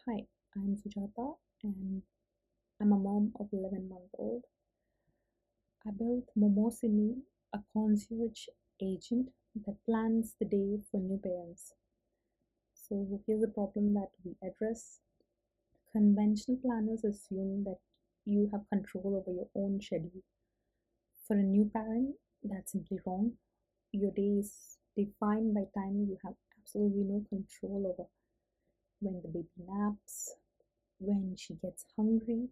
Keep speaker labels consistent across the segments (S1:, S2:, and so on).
S1: Hi, I'm Sujata and I'm a mom of 11-month-old. I built Momosini, a concierge agent that plans the day for new parents. So here's the problem that we address. Conventional planners assume that you have control over your own schedule. For a new parent, that's simply wrong. Your day is defined by time you have absolutely no control over when the baby naps, when she gets hungry,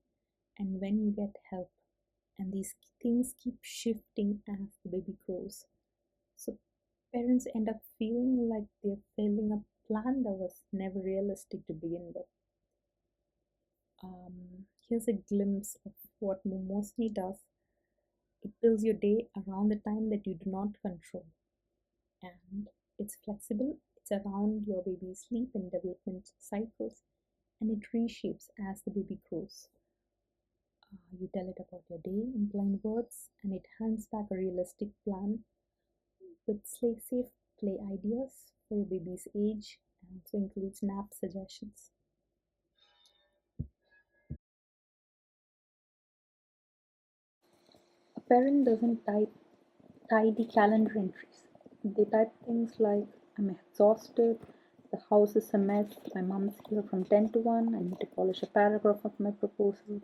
S1: and when you get help. And these things keep shifting as the baby grows. So parents end up feeling like they're failing a plan that was never realistic to begin with. Here's a glimpse of what Momosni does. It builds your day around the time that you do not control, and it's flexible. It's around your baby's sleep and development cycles, and it reshapes as the baby grows. You tell it about your day in plain words, and it hands back a realistic plan with safe play ideas for your baby's age and also includes nap suggestions. A parent doesn't type tidy calendar entries. They type things like, I'm exhausted, the house is a mess, my mom's here from 10 to 1, I need to polish a paragraph of my proposal,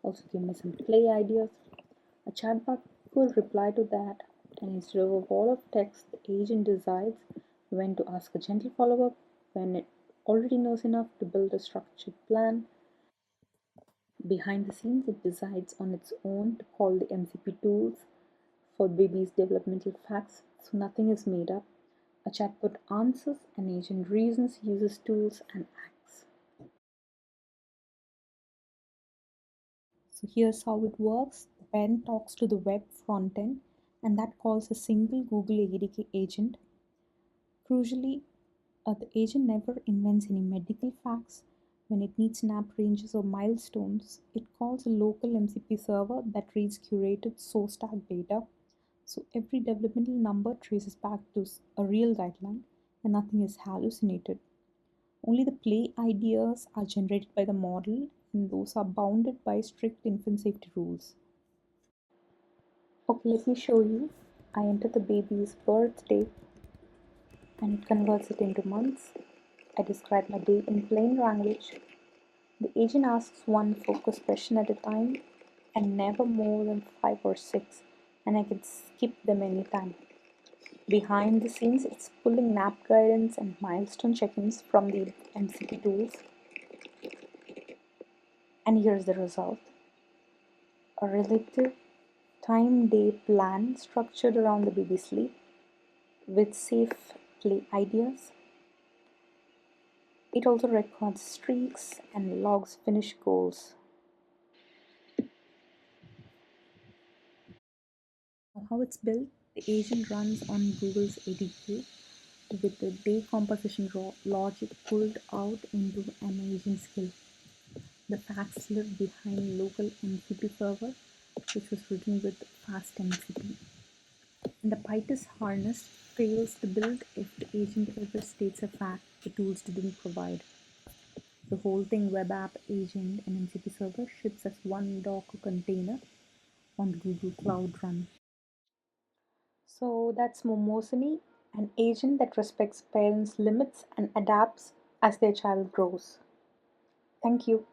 S1: also give me some play ideas. A chatbot could reply to that, and instead of a wall of text, the agent decides when to ask a gentle follow up, when it already knows enough to build a structured plan. Behind the scenes, it decides on its own to call the MCP tools for baby's developmental facts, so nothing is made up. A chatbot answers, an agent reasons, uses tools, and acts. So here's how it works. The parent talks to the web front end, and that calls a single Google ADK agent. Crucially, the agent never invents any medical facts. When it needs nap ranges or milestones, it calls a local MCP server that reads curated source tag data. So every developmental number traces back to a real guideline and nothing is hallucinated. Only the play ideas are generated by the model, and those are bounded by strict infant safety rules. Okay, let me show you. I enter the baby's birthday and it converts it into months. I describe my day in plain language. The agent asks one focused question at a time and never more than five or six, and I can skip them anytime. Behind the scenes, it's pulling nap guidance and milestone check-ins from the MCP tools. And here's the result. A relative time day plan structured around the baby's sleep with safe play ideas. It also records streaks and logs finish goals. How it's built, the agent runs on Google's ADK with the day composition logic pulled out into an agent skill. The facts live behind local MCP server, which was written with fast MCP. And the PyTest harness fails to build if the agent ever states a fact the tools didn't provide. The whole thing, web app, agent, and MCP server, ships as one Docker container on the Google Cloud Run. So that's Momosini, an agent that respects parents' limits and adapts as their child grows. Thank you.